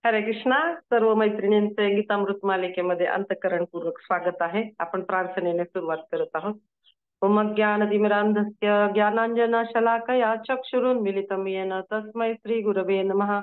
हरे कृष्णा. सर्व मैत्रिणींचे गीतामृत मालिकेमध्ये अंतःकरणपूर्वक स्वागत आहे. आपण प्रार्थनेने सुरुवात करत आहोत. ओम ज्ञानतिमिरान्धस्य ज्ञानाञ्जनशलाकया चक्षुरुन्मीलितं येन तस्मै श्री गुरवे नमः.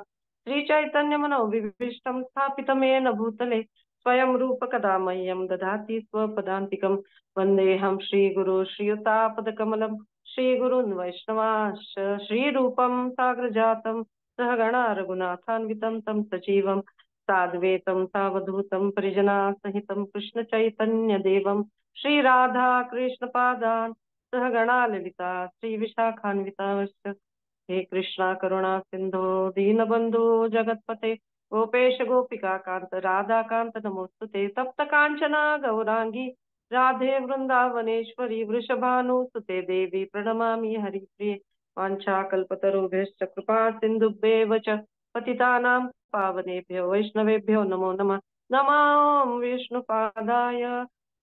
श्री चैतन्य मनोविभीष्टं स्थापितं येन भूतले स्वयं रूप कदा मह्यं ददाति स्वपदान्तिकं. वन्देऽहं श्रीगुरु श्रीयुतापदकमलं श्रीगुरून् वैष्णवांश्च श्रीरूपं साग्रजातं सहगणा रघुनाथान्वितं तं सजीवं साद्वैतं सावधूतं परिजनासहितं कृष्णचैतन्यदेवं श्रीराधा कृष्णपादान् सहगणा ललिता श्रीविशाखान्विताश्च. हे कृष्णा करुणा सिंधो दीनबंधो जगत्पते गोपेश गोपिका कांत राधाकांत नमोस्तुते. तप्त कांचना गौरांगी राधे वृंदावनेश्वरी वृषभानुसुते देवी प्रणमामि हरिप्रिये. वाञ्छाकल्पतरुभ्यश्च कृपा सिन्धुभ्येव च पतितानां पावनेभ्यो वैष्णवेभ्यो नमो नमः. नमो विष्णुपादाय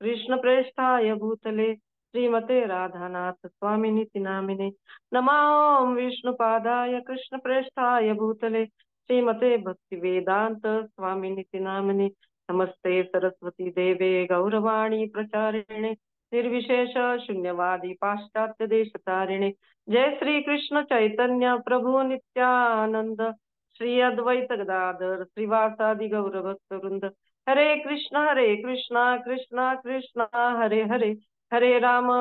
कृष्णप्रेष्ठाय भूतले श्रीमते राधानाथ स्वामिनिति नामिने. नमो विष्णुपादाय कृष्णप्रेष्ठाय भूतले श्रीमते भक्तिवेदांत स्वामिनिति नामिने. नमस्ते सरस्वती देवे गौरवाणी प्रचारिणे निर्विशेष शून्यवादी पाश्चात्य देशतारिणे. जय श्री कृष्ण चैतन्य प्रभु नित्यानंद श्री अद्वैत गदाधर श्रीवासादि गौर भक्त वृंद. हरे कृष्णा कृष्णा कृष्णा हरे हरे हरे राम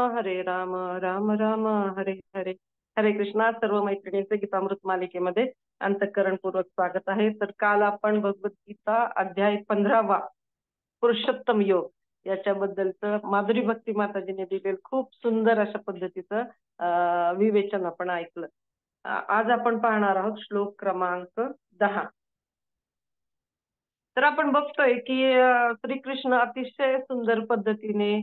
राम राम हरे हरे. हरे कृष्णा. सर्व मैत्रिणींचे गीतामृत मालिकेमध्ये अंतःकरणपूर्वक स्वागत आहे. तर काल आपण भगवद्गीता अध्याय 15 पुरुषोत्तम योग याच्याबद्दलचं माधुरी भक्ती माताजीने दिलेलं खूप सुंदर अशा पद्धतीचं विवेचन आपण ऐकलं. आज आपण पाहणार आहोत श्लोक क्रमांक 10. तर आपण बघतोय की श्रीकृष्ण अतिशय सुंदर पद्धतीने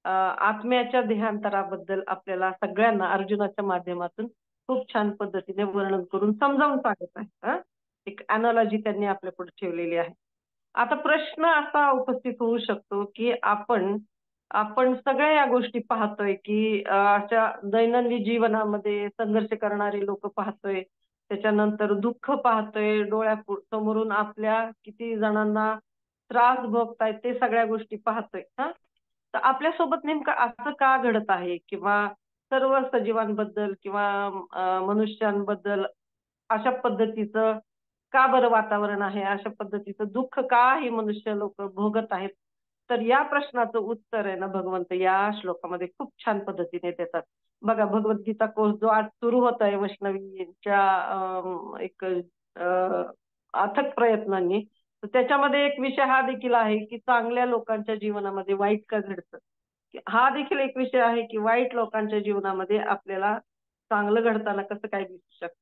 आत्म्याच्या देहांतराबद्दल आपल्याला सगळ्यांना अर्जुनाच्या माध्यमातून खूप छान पद्धतीने वर्णन करून समजावून सांगत आहे. एक अॅनॉलॉजी त्यांनी आपल्या पुढे ठेवलेली आहे. आता प्रश्न असा उपस्थित होऊ शकतो की आपण सगळ्या या गोष्टी पाहतोय की अशा दैनंदिन जीवनामध्ये संघर्ष करणारे लोक पाहतोय, त्याच्यानंतर दुःख पाहतोय, डोळ्यासमोरून आपल्या किती जणांना त्रास भोगतायत ते सगळ्या गोष्टी पाहतोय. तर आपल्यासोबत नेमकं असं का घडत आहे किंवा सर्व सजीवांबद्दल किंवा मनुष्यांबद्दल अशा पद्धतीचं का बरं वातावरण आहे, अशा पद्धतीचं दुःख का ही मनुष्य लोक भोगत आहेत. तर या प्रश्नाचं उत्तर आहे ना भगवंत या श्लोकामध्ये खूप छान पद्धतीने देतात. बघा, भगवद्गीता कोर्स जो आज सुरू होत आहे वैष्णवींच्या एक अथक प्रयत्नांनी, तर त्याच्यामध्ये एक विषय हा देखील आहे की चांगल्या लोकांच्या जीवनामध्ये वाईट का घडतं. हा देखील एक विषय आहे की वाईट लोकांच्या जीवनामध्ये आपल्याला चांगलं घडताना कसं काय दिसू शकतं.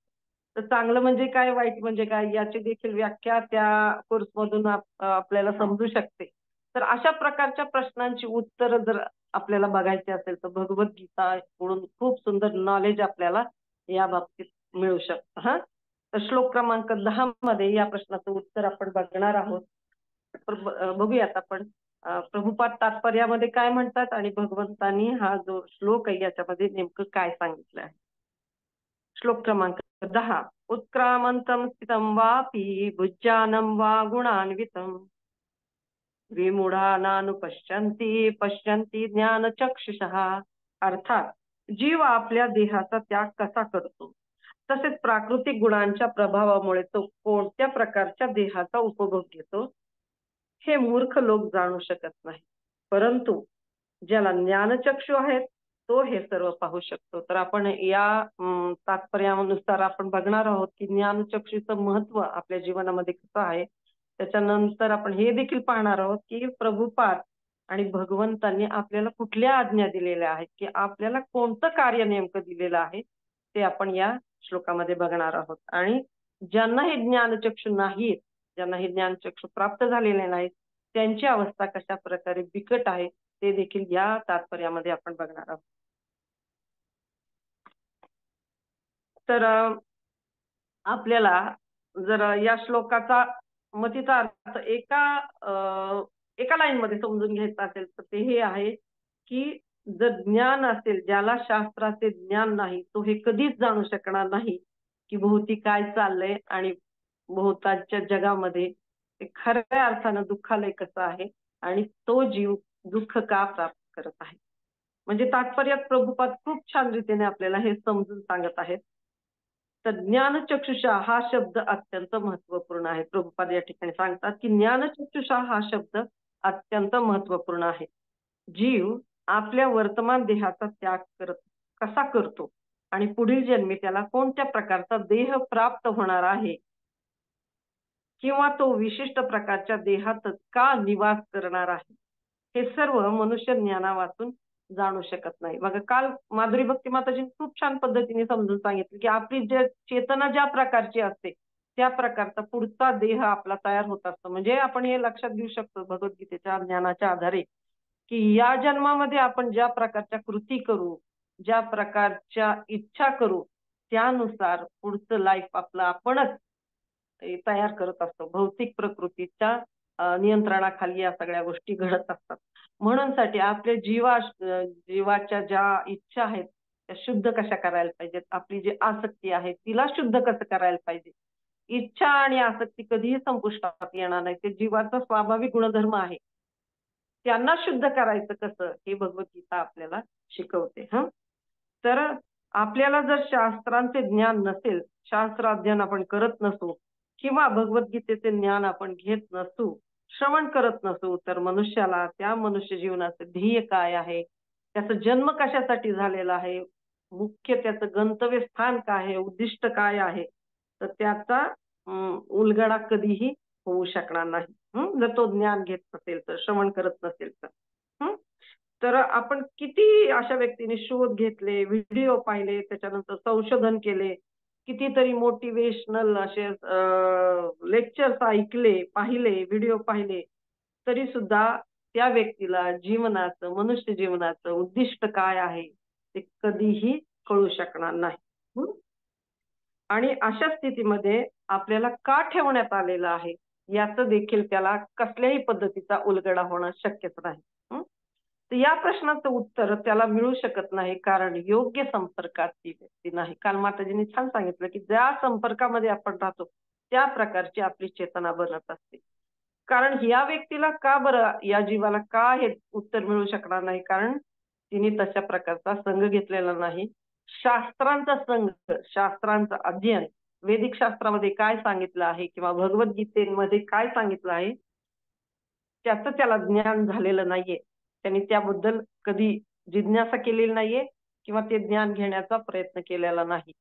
तर चांगलं म्हणजे काय, वाईट म्हणजे काय याची देखील व्याख्या त्या कोर्समधून आपल्याला समजू शकते. तर अशा प्रकारच्या प्रश्नांची उत्तर जर आपल्याला बघायची असेल तर भगवद्गीता कडून खूप सुंदर नॉलेज आपल्याला या बाबतीत मिळू शकतं. तर श्लोक क्रमांक 10 मध्ये या प्रश्नाचं उत्तर आपण बघणार आहोत. बघूयात आपण प्रभुपाद तात्पर्यामध्ये काय म्हणतात आणि भगवंतांनी हा जो श्लोक आहे याच्यामध्ये नेमकं काय सांगितलं आहे. श्लोक क्रमांक 10. उत्क्रामंतं स्थितं वापि भुज्जानं वा गुणान्वितं विमूढानानुपश्यन्ति पश्यन्ति ज्ञानचक्षुषः. अर्थात जीव आपल्या देहाचा त्याग कसा करतो, तसेच प्राकृतिक गुणांच्या प्रभावामुळे तो कोणत्या प्रकारच्या देहाचा उपभोग घेतो हे मूर्ख लोक जाणू शकत नाही, परंतु ज्याला ज्ञानचक्षु आहेत तो हे सर्व पाहू शकतो. तर आपण या तात्पर्यानुसार आपण बघणार आहोत की ज्ञानचक्षुचं महत्व आपल्या जीवनामध्ये कसं आहे. त्याच्यानंतर आपण हे देखील पाहणार आहोत की प्रभुपाद आणि भगवंतांनी आपल्याला कुठल्या आज्ञा दिलेल्या आहेत, की आपल्याला कोणतं कार्य नेमकं दिलेलं आहे ते आपण या श्लोकामध्ये बघणार आहोत. आणि ज्यांना हे ज्ञानचक्षु नाहीत, ज्यांना हे ज्ञानचक्षु प्राप्त झालेले नाहीत, त्यांची अवस्था कशा प्रकारे बिकट आहे ते देखील या तात्पर्यामध्ये आपण बघणार आहोत. तर आपल्याला जर या श्लोकाचा मतीचा अर्थ एका लाईन मध्ये समजून घ्यायचा असेल तर ते हे आहे की जर ज्ञान असेल, ज्याला शास्त्राचे ज्ञान नाही तो हे कधीच जाणू शकणार नाही की भोवती काय चाललंय आणि भोवतालच्या जगामध्ये ते खऱ्या अर्थानं दुःखालय कसं आहे आणि तो जीव दुःख का प्राप्त करत आहे. म्हणजे तात्पर्यात प्रभुपाद खूप छान रीतीने आपल्याला हे समजून सांगत आहेत. तर ज्ञानचक्षुषा हा शब्द अत्यंत महत्वपूर्ण आहे. प्रभुपाद या ठिकाणी सांगतात की ज्ञानचक्षुषा हा शब्द अत्यंत महत्वपूर्ण आहे. जीव आपल्या वर्तमान देहाचा त्याग कसा करतो आणि पुढील जन्मी त्याला कोणत्या प्रकारचा देह प्राप्त होणार आहे किंवा तो विशिष्ट प्रकारच्या देहातच का निवास करणार आहे, हे सर्व मनुष्य ज्ञाना वाचून जाणू शकत नाही. बघा, काल माधुरी भक्ती माताजी खूप छान पद्धतीने समजून सांगितलं की आपली जे चेतना ज्या प्रकारची असते त्या प्रकारचा पुढचा देह आपला तयार होत असतो. म्हणजे आपण हे लक्षात घेऊ शकतो भगवद्गीतेच्या ज्ञानाच्या आधारे की या जन्मामध्ये आपण ज्या प्रकारच्या कृती करू, ज्या प्रकारच्या इच्छा करू, त्यानुसार पुढचं लाईफ आपलं आपणच तयार करत असतो. भौतिक प्रकृतीच्या नियंत्रणाखाली या सगळ्या गोष्टी घडत असतात. म्हणून साठी आपल्या जीवाच्या ज्या इच्छा आहेत त्या शुद्ध कशा करायला पाहिजेत, आपली जी आसक्ती आहे तिला शुद्ध कसं करायला पाहिजे. इच्छा आणि आसक्ती कधीही संपुष्टात येणार नाही, ते जीवाचा स्वाभाविक गुणधर्म आहे. त्यांना शुद्ध करायचं कसं हे भगवद्गीता आपल्याला शिकवते. तर आपल्याला जर शास्त्रांचे ज्ञान नसेल, शास्त्र अध्ययन आपण करत नसू किंवा भगवद्गीतेचे ज्ञान आपण घेत नसू, श्रवण करत नसू, तर मनुष्याला त्या मनुष्य जीवनाचं ध्येय काय आहे, त्याचा जन्म कशासाठी झालेला आहे, मुख्य त्याचं गंतव्य स्थान काय आहे, उद्दिष्ट काय आहे, तर त्याचा उलगडा कधीही होऊ शकणार नाही. जर तो ज्ञान घेत नसेल तर, श्रवण करत नसेल तर. तर आपण किती अशा व्यक्तीने शोध घेतले, व्हिडिओ पाहिले, त्याच्यानंतर संशोधन केले, कितीतरी मोटिवेशनल असे लेक्चर्स ऐकले, पाहिले, व्हिडिओ पाहिले, तरी सुद्धा त्या व्यक्तीला जीवनाचं, मनुष्य जीवनाचं उद्दिष्ट काय आहे ते कधीही कळू शकणार नाही. आणि अशा स्थितीमध्ये आपल्याला का ठेवण्यात आलेलं आहे याचं देखील त्याला कसल्याही पद्धतीचा उलगडा होणं शक्यच नाही. तर या प्रश्नाचं उत्तर त्याला मिळू शकत नाही, कारण योग्य संपर्कात ती व्यक्ती नाही. काल माताजींनी छान सांगितलं की ज्या संपर्कामध्ये आपण राहतो त्या प्रकारची आपली चेतना बनत असते. कारण या व्यक्तीला का बरं, या जीवाला का हे उत्तर मिळू शकणार नाही, कारण तिने तशा प्रकारचा संघ घेतलेला नाही. शास्त्रांचा संघ, शास्त्रांचं अध्ययन, वैदिक शास्त्रामध्ये काय सांगितलं आहे किंवा भगवद्गीतेमध्ये काय सांगितलं आहे त्याचं त्याला ज्ञान झालेलं नाहीये. त्यांनी त्याबद्दल कधी जिज्ञासा केलेली नाहीये किंवा ते ज्ञान घेण्याचा प्रयत्न केलेला नाही.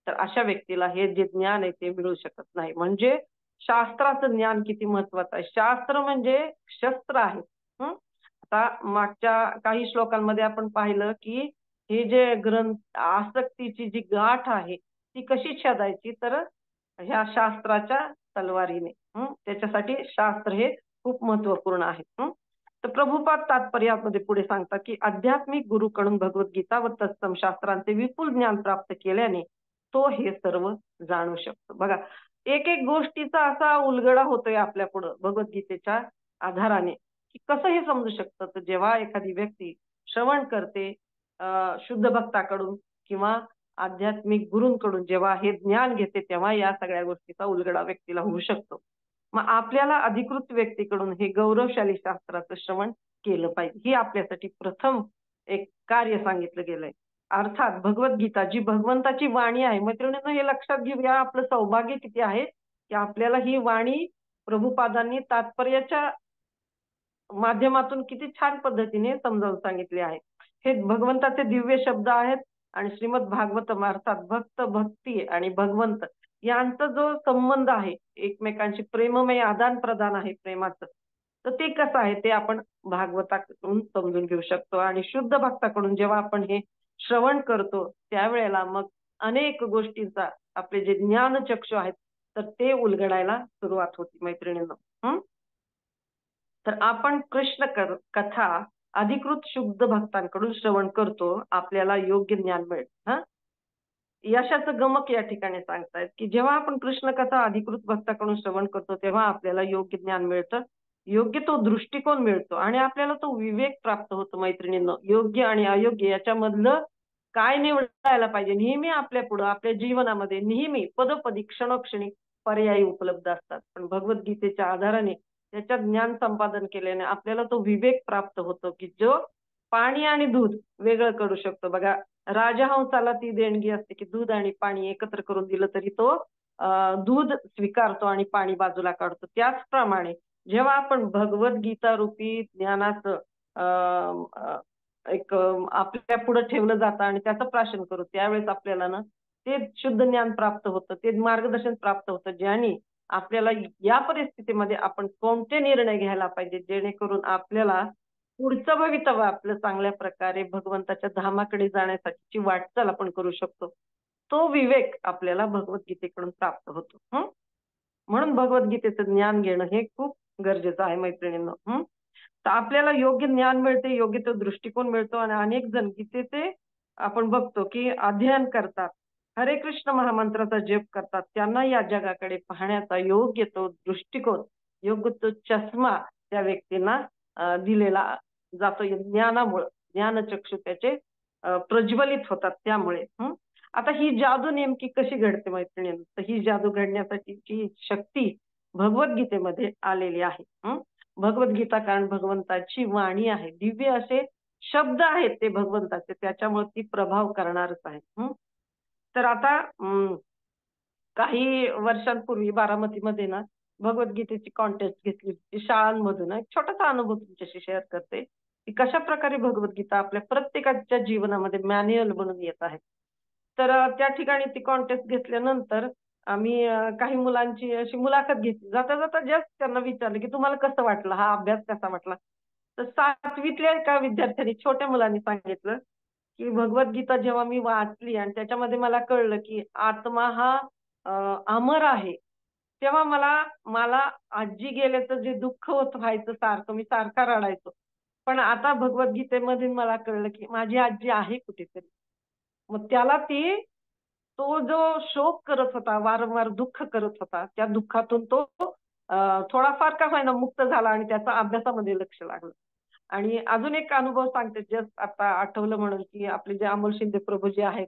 तर अशा व्यक्तीला हे जे ज्ञान आहे ते मिळू शकत नाही. म्हणजे शास्त्राचं ज्ञान किती महत्वाचं आहे. शास्त्र म्हणजे शस्त्र आहे. आता मागच्या काही श्लोकांमध्ये आपण पाहिलं की हे जे ग्रंथ, आसक्तीची जी गाठ आहे ती कशी छेदायची, तर ह्या शास्त्राच्या तलवारीने. त्याच्यासाठी शास्त्र हे खूप महत्वपूर्ण आहे. तर प्रभुपाद तात्पर्यामध्ये पुढे सांगतात की आध्यात्मिक गुरुकडून भगवद्गीता व तत्सम शास्त्रांचे विपुल ज्ञान प्राप्त केल्याने तो हे सर्व जाणू शकतो. बघा, एक एक गोष्टीचा असा उलगडा होतोय आपल्या पुढं भगवद्गीतेच्या आधाराने की कसं हे समजू शकतं. तर जेव्हा एखादी व्यक्ती श्रवण करते शुद्ध भक्ताकडून किंवा आध्यात्मिक गुरूंकडून जेव्हा हे ज्ञान घेते, तेव्हा या सगळ्या गोष्टीचा उलगडा व्यक्तीला होऊ शकतो. मग आपल्याला अधिकृत व्यक्तीकडून हे गौरवशाली शास्त्राचं श्रवण केलं पाहिजे. ही आपल्यासाठी प्रथम एक कार्य सांगितलं गेलंय. अर्थात भगवद्गीता जी भगवंताची वाणी आहे. मैत्रिणींनो, हे लक्षात घेऊया, आपलं सौभाग्य किती आहे की आपल्याला ही वाणी प्रभुपादांनी तात्पर्याच्या माध्यमातून किती छान पद्धतीने समजावून सांगितले आहे. हे भगवंताचे दिव्य शब्द आहेत आणि श्रीमद भागवतम अर्थात भक्त, भक्ती आणि भगवंत यांचा जो संबंध आहे, एकमेकांशी प्रेममय आदान प्रदान आहे प्रेमाचं, तर ते कसं आहे ते आपण भागवताकडून समजून घेऊ शकतो. आणि शुद्ध भक्ताकडून जेव्हा आपण हे श्रवण करतो त्यावेळेला मग अनेक गोष्टींचा आपले जे ज्ञानचक्षु आहेत तर ते उलगडायला सुरुवात होती. मैत्रिणींनो, तर आपण कृष्ण कथा अधिकृत शुद्ध भक्तांकडून श्रवण करतो, आपल्याला योग्य ज्ञान मिळतं. यशाचं गमक या ठिकाणी सांगतायत की जेव्हा आपण कृष्ण कथा अधिकृत भक्ताकडून श्रवण करतो तेव्हा आपल्याला योग्य ज्ञान मिळतं, योग्य तो दृष्टिकोन मिळतो आणि आपल्याला तो विवेक प्राप्त होतो. मैत्रिणींनो, योग्य आणि अयोग्य याच्यामधलं काय निवडायला पाहिजे नेहमी आपल्या पुढं, आपल्या जीवनामध्ये नेहमी पदोपदी क्षणोक्षणी पर्यायी उपलब्ध असतात. पण भगवद्गीतेच्या आधाराने त्याच्यात ज्ञान संपादन केल्याने आपल्याला तो विवेक प्राप्त होतो, की जो पाणी आणि दूध वेगळं करू शकतो. बघा, राजहंसाला ती देणगी असते, की दूध आणि पाणी एकत्र करून दिलं तरी तो दूध स्वीकारतो आणि पाणी बाजूला काढतो. त्याचप्रमाणे जेव्हा आपण भगवद्गीता रूपी ज्ञानाचं अ, अ, आपल्या पुढे ठेवलं जातं आणि त्याचं प्राशन करू, त्यावेळेस आपल्याला ना ते शुद्ध ज्ञान प्राप्त होतं, ते मार्गदर्शन प्राप्त होतं, ज्याने आपल्याला या परिस्थितीमध्ये आपण कोणते निर्णय घ्यायला पाहिजे, जेणेकरून आपल्याला पुढचं भवितव्य आपलं चांगल्या प्रकारे भगवंताच्या धामाकडे जाण्यासाठीची वाटचाल आपण करू शकतो. तो विवेक आपल्याला भगवद्गीतेकडून प्राप्त होतो. म्हणून भगवद्गीतेचं ज्ञान घेणं हे खूप गरजेचं आहे मैत्रिणींनो. तर आपल्याला योग्य ज्ञान मिळते, योग्य तो दृष्टिकोन मिळतो आणि अनेक जण गीतेचे आपण बघतो की अध्ययन करतात, हरे कृष्ण महामंत्राचा जप करतात. त्यांना या जगाकडे पाहण्याचा योग्य तो दृष्टिकोन, योग्य तो चष्मा त्या व्यक्तींना दिलेला जातो ज्ञानामुळे. ज्ञानचक्षु त्याचे प्रज्वलित होतात त्यामुळे. आता ही जादू नेमकी कशी घडते मैत्रिणींनो? तर ही जादू घडण्यासाठीची शक्ती भगवद्गीतेमध्ये आलेली आहे. भगवद्गीता कारण भगवंताची वाणी आहे, दिव्य असे शब्द आहेत ते भगवंताचे, त्याच्यामुळे ती प्रभाव करणारच आहे. तर आता काही वर्षांपूर्वी बारामतीमध्ये ना भगवद्गीतेची कॉन्टेस्ट घेतली होती शाळांमधून. एक छोटासा अनुभव तुमच्याशी शेअर करते की कशा प्रकारे भगवद्गीता आपल्या प्रत्येकाच्या जीवनामध्ये मॅन्युअल बनून येत आहे. तर त्या ठिकाणी ती कॉन्टेस्ट घेतल्यानंतर आम्ही काही मुलांची अशी मुलाखत घेतली. जाता जाता जस्ट त्यांना विचारलं की तुम्हाला कसं वाटलं, हा अभ्यास कसा वाटला? तर 7वीतल्या एका विद्यार्थ्यांनी, छोट्या मुलांनी सांगितलं की भगवद्गीता जेव्हा मी वाचली आणि त्याच्यामध्ये मला कळलं की आत्मा हा अमर आहे, तेव्हा मला मला आजी गेल्याचं जे दुःख होत व्हायचं सारखं, मी सारखा रडायचो. पण आता भगवद्गीतेमध्ये मला कळलं की माझी आजी आहे कुठेतरी. मग त्याला तो जो शोक करत होता, वारंवार दुःख करत होता, त्या दुःखातून तो थोडाफार का होईना मुक्त झाला आणि त्याचा अभ्यासामध्ये लक्ष लागलं. आणि अजून एक अनुभव सांगते, जस्ट आता आठवलं म्हणून, की आपले जे अमोल शिंदे प्रभू जे आहेत,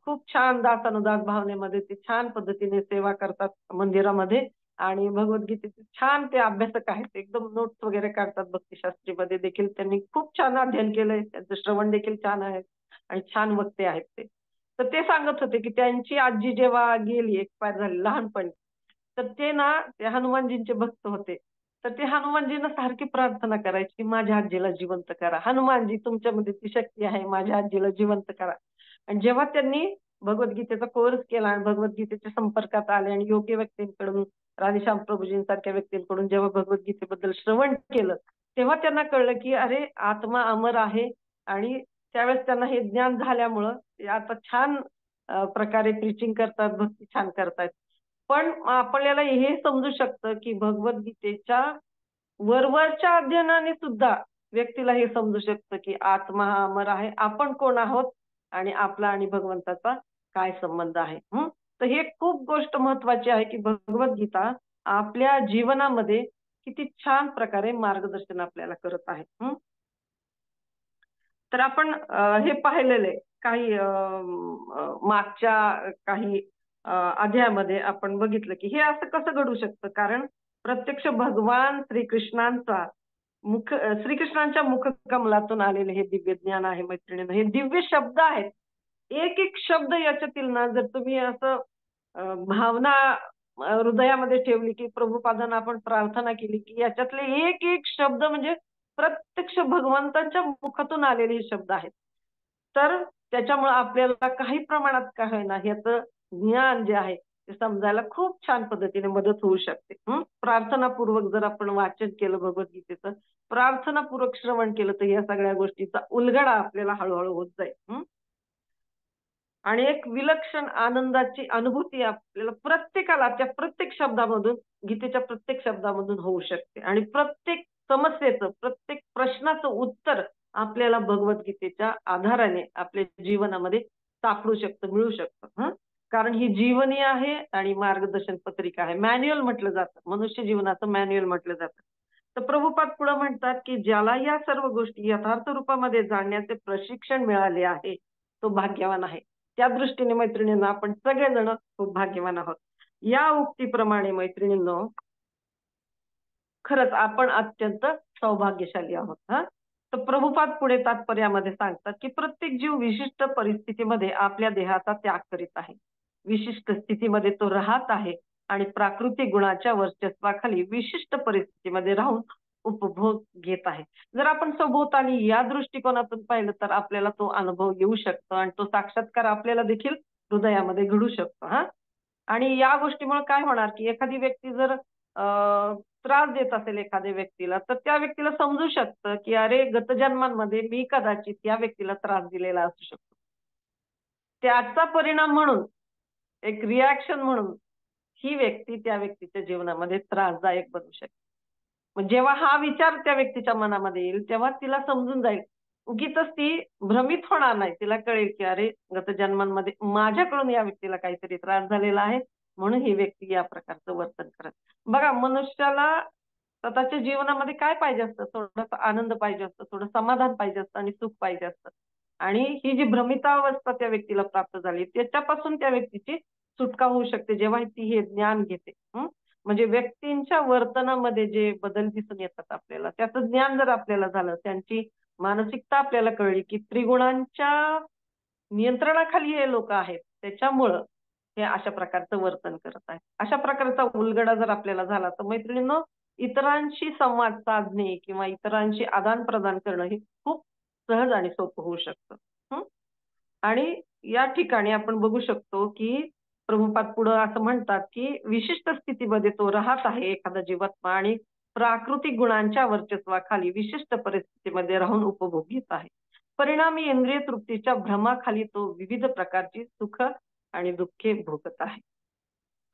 खूप छान दासानुदास भावनेमध्ये ते छान पद्धतीने सेवा करतात मंदिरामध्ये आणि भगवद्गीतेचे छान ते अभ्यासक आहेत. एकदम नोट्स वगैरे काढतात. भक्तिशास्त्रीमध्ये देखील त्यांनी खूप छान अध्ययन केलंय. त्यांचं श्रवण देखील छान आहे आणि छान वक्ते आहेत ते. तर ते सांगत होते, की त्यांची आजी जेव्हा गेली, एक्सपायर झाली लहानपणी, तर ते ना ते हनुमानजींचे भक्त होते. तर ते हनुमानजींना सारखी प्रार्थना करायची, की माझ्या आजीला जिवंत करा. हनुमानजी तुमच्यामध्ये ती शक्ती आहे, माझ्या आजीला जिवंत करा. आणि जेव्हा त्यांनी भगवद्गीतेचा कोर्स केला आणि भगवद्गीतेच्या संपर्कात आले आणि योग्य व्यक्तींकडून, राधेश्याम प्रभूजींसारख्या व्यक्तींकडून जेव्हा भगवद्गीतेबद्दल श्रवण केलं, तेव्हा त्यांना कळलं, की अरे आत्मा अमर आहे आणि त्यावेळेस त्यांना हे ज्ञान झाल्यामुळं ते आता छान प्रकारे प्रीचिंग करतात, भक्ती छान करतायत. पण आपल्याला हे समजू शकतं, की भगवद्गीतेच्या वरवरच्या अध्ययनाने सुद्धा व्यक्तीला हे समजू शकतं, की आत्मा हा अमर आहे. आपण कोण आहोत आणि आपला आणि भगवंताचा काय संबंध आहे. तर हे खूप गोष्ट महत्वाची आहे, की भगवद्गीता आपल्या जीवनामध्ये किती छान प्रकारे मार्गदर्शन आपल्याला करत आहे. तर आपण हे पाहिलेलं आहे काही मागच्या काही अध्यायामध्ये आपण बघितलं की हे असं कसं घडू शकतं, कारण प्रत्यक्ष भगवान श्रीकृष्णांचा श्रीकृष्णांच्या मुखकमलातून आलेले हे दिव्य ज्ञान आहे मैत्रिणींनो. हे दिव्य शब्द आहेत. एक एक शब्द याच्यातील ना, जर तुम्ही असं भावना हृदयामध्ये ठेवली, की प्रभुपादांना आपण प्रार्थना केली, की याच्यातले एक एक शब्द म्हणजे प्रत्यक्ष भगवंतांच्या मुखातून आलेले हे शब्द आहेत. तर त्याच्यामुळे आपल्याला काही प्रमाणात का होईना ह्याचं ज्ञान जे आहे ते समजायला खूप छान पद्धतीने मदत होऊ शकते. प्रार्थनापूर्वक जर आपण वाचन केलं भगवद्गीतेचं, प्रार्थनापूर्वक श्रवण केलं, तर या सगळ्या गोष्टीचा उलगडा आपल्याला हळूहळू होत जाईल. आणि एक विलक्षण आनंदाची अनुभूती आपल्याला प्रत्येकाला त्या प्रत्येक शब्दामधून, गीतेच्या प्रत्येक शब्दामधून होऊ शकते आणि प्रत्येक समस्येचं, प्रत्येक प्रश्नाचं उत्तर आपल्याला भगवद्गीतेच्या आधाराने आपल्या जीवनामध्ये सापडू शकतं, मिळू शकतं. कारण ही जीवनी आहे आणि मार्गदर्शन पत्रिका आहे. मॅन्युअल म्हटलं जातं, मनुष्य जीवनाचं मॅन्युअल म्हटलं जातं. तर प्रभुपाद पुढे म्हणतात, की ज्याला या सर्व गोष्टी यथार्थ रूपामध्ये जाणण्याचे प्रशिक्षण मिळाले आहे, तो भाग्यवान आहे. त्या दृष्टीने मैत्रिणींना आपण सगळेजण खूप भाग्यवान आहोत. या उक्तीप्रमाणे मैत्रिणींनो, खरंच आपण अत्यंत सौभाग्यशाली आहोत हा. तर प्रभुपाद पुढे तात्पर्यामध्ये सांगतात की प्रत्येक जीव विशिष्ट परिस्थितीमध्ये आपल्या देहाचा त्याग करीत आहे. विशिष्ट स्थितीमध्ये तो राहत आहे आणि प्राकृतिक गुणाच्या वर्चस्वाखाली विशिष्ट परिस्थितीमध्ये राहून उपभोग घेत आहे. जर आपण सभोवताली या दृष्टिकोनातून पाहिलं तर आपल्याला तो अनुभव येऊ शकतो आणि तो साक्षात्कार आपल्याला देखील हृदयामध्ये घडू शकतो हा. आणि या गोष्टीमुळे काय होणार की एखादी व्यक्ती जर त्रास देत असेल एखाद्या व्यक्तीला, तर त्या व्यक्तीला समजू शकतं की अरे गतजन्मांमध्ये मी कदाचित या व्यक्तीला त्रास दिलेला असू शकतो. त्याचा परिणाम म्हणून, एक रिएक्शन म्हणून ही व्यक्ती त्या व्यक्तीच्या जीवनामध्ये त्रासदायक बनू शकते. मग जेव्हा हा विचार त्या व्यक्तीच्या मनामध्ये येईल, तेव्हा तिला समजून जाईल. उगीचच ती भ्रमित होणार नाही. तिला कळेल की अरे गत जन्मांमध्ये माझ्याकडून या व्यक्तीला काहीतरी त्रास झालेला आहे, म्हणून ही व्यक्ती या प्रकारचं वर्तन करत. बघा मनुष्याला स्वतःच्या जीवनामध्ये काय पाहिजे असतं? थोडासा आनंद पाहिजे असतो, थोडं समाधान पाहिजे असतं आणि सुख पाहिजे असतं. आणि ही जी भ्रमितावस्था त्या व्यक्तीला प्राप्त झाली, त्याच्यापासून त्या व्यक्तीची सुटका होऊ शकते जेव्हा ती हे ज्ञान घेते. म्हणजे व्यक्तींच्या वर्तनामध्ये जे बदल दिसून येतात आपल्याला, त्याचं ज्ञान जर आपल्याला झालं, त्यांची मानसिकता आपल्याला कळली, की त्रिगुणांच्या नियंत्रणाखाली हे लोक आहेत. त्याच्यामुळं हे अशा प्रकारचं वर्तन करत आहेत. अशा प्रकारचा उलगडा जर आपल्याला झाला, तर मैत्रिणींनो, इतरांशी संवाद साधणे किंवा इतरांशी आदान-प्रदान करणं हे खूप सहज आणि सोपं होऊ शकतं. हं. आणि या ठिकाणी आपण बघू शकतो, की प्रभुपाद पुढं असं म्हणतात, की विशिष्ट स्थितीमध्ये तो राहत आहे एखादा जीवात्मा आणि प्राकृतिक गुणांच्या वर्चस्वाखाली विशिष्ट परिस्थितीमध्ये राहून उपभोग घेत आहे. परिणामी इंद्रिय तृप्तीच्या भ्रमाखाली तो विविध प्रकारची सुख आणि दुःखे भोगत आहे.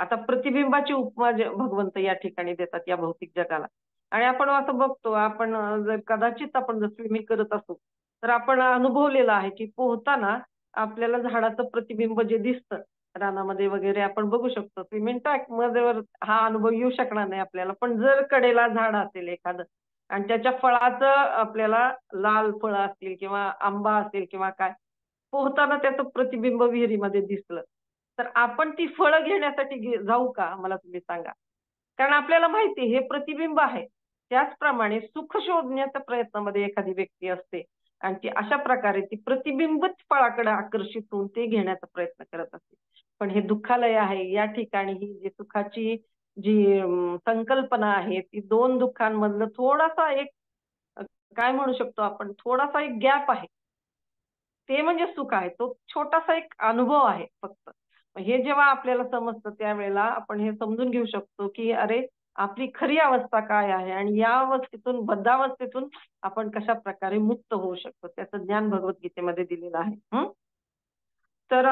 आता प्रतिबिंबाची उपमा भगवंत या ठिकाणी देतात या भौतिक जगाला. आणि आपण असं बघतो, आपण जर कदाचित आपण जर स्विमिंग करत असू, तर आपण अनुभवलेलं आहे, की पोहताना आपल्याला झाडाचं प्रतिबिंब जे दिसतं, रानामध्ये वगैरे आपण बघू शकतो. स्विमिंग ट्रॅकमध्ये हा अनुभव येऊ शकणार नाही आपल्याला. पण जर कडेला झाड असेल एखादं आणि त्याच्या फळाचं आपल्याला लाल फळं असतील किंवा आंबा असेल किंवा काय, पोहताना त्याचं प्रतिबिंब विहिरीमध्ये दिसलं, तर आपण ती फळं घेण्यासाठी जाऊ का? मला तुम्ही सांगा. कारण आपल्याला माहिती आहे हे प्रतिबिंब आहे. त्याचप्रमाणे सुख शोधण्याच्या प्रयत्नामध्ये एखादी व्यक्ती असते आणि ती अशा प्रकारे ती प्रतिबिंबच फळाकडे आकर्षित होऊन ते घेण्याचा प्रयत्न करत असते. पण हे दुःखालय आहे. या ठिकाणी ही जी सुखाची जी संकल्पना आहे, ती 2 दुःखांमधलं थोडासा एक अ, काय म्हणू शकतो आपण, थोडासा एक गॅप आहे. ते म्हणजे सुख आहे. तो छोटासा एक अनुभव आहे फक्त. हे जेव्हा आपल्याला समजतं त्यावेळेला आपण हे समजून घेऊ शकतो, की अरे आपली खरी अवस्था काय आहे आणि या अवस्थेतून, बद्धावस्थेतून आपण कशाप्रकारे मुक्त होऊ शकतो. त्याचं ज्ञान भगवद्गीतेमध्ये दिलेलं आहे. तर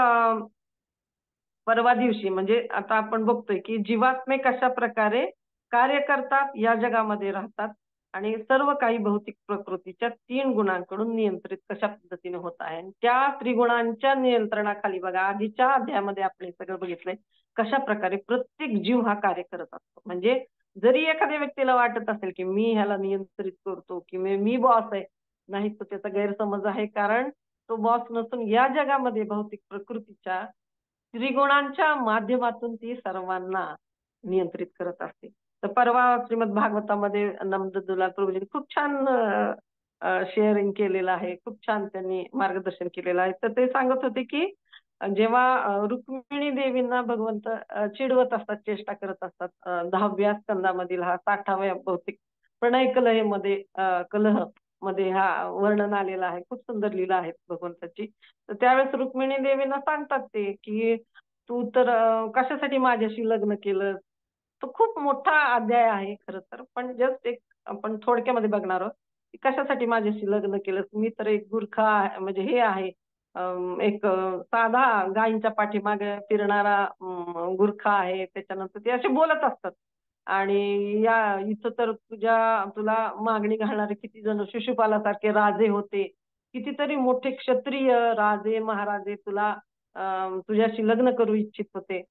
परवा दिवशी म्हणजे आता आपण बघतोय, की जीवात्मे कशाप्रकारे कार्य करतात, या जगामध्ये राहतात आणि सर्व काही भौतिक प्रकृतीच्या 3 गुणांकडून नियंत्रित कशा पद्धतीने होत आहे. आणि त्या त्रिगुणांच्या नियंत्रणाखाली बघा आधीच्या अध्यायामध्ये आपण हे सगळं बघितलंय, कशाप्रकारे प्रत्येक जीव हा कार्य करत असतो. म्हणजे जरी एखाद्या व्यक्तीला वाटत असेल, की मी ह्याला नियंत्रित करतो, की मी बॉस आहे. नाही, तो त्याचा गैरसमज आहे. कारण तो बॉस नसून या जगामध्ये भौतिक प्रकृतीच्या त्रिगुणांच्या माध्यमातून ती सर्वांना नियंत्रित करत असते. तर परवा श्रीमद भागवतामध्ये नंददुलाल प्रभूजींनी खूप छान शेअरिंग केलेलं आहे. खूप छान त्यांनी मार्गदर्शन केलेलं आहे. तर ते सांगत होते, की जेव्हा रुक्मिणी देवींना भगवंत चिडवत असतात, चेष्टा करत असतात. 10व्या स्कंदामधील हा 60व्या बहुतेक प्रणय कलहेमध्ये कलह मध्ये हा वर्णन आलेला आहे. खूप सुंदर लीला आहे भगवंताची. तर त्यावेळेस रुक्मिणी देवींना सांगतात ते, की "तू तर कशासाठी माझ्याशी लग्न केलं?" तो खूप मोठा अध्याय आहे खरं तर. पण जस्ट एक आपण थोडक्यामध्ये बघणार आहोत, की कशासाठी माझ्याशी लग्न केलंस? मी तर एक गुरखा म्हणजे हे आहे एक साधा गायींच्या पाठीमागे फिरणारा गुरखा आहे. त्याच्यानंतर ते असे बोलत असतात. आणि या इथं तर तुला मागणी घालणारे किती जण शिशुपालासारखे राजे होते. कितीतरी मोठे क्षत्रिय राजे, महाराजे तुला तुझ्याशी लग्न करू इच्छित होते.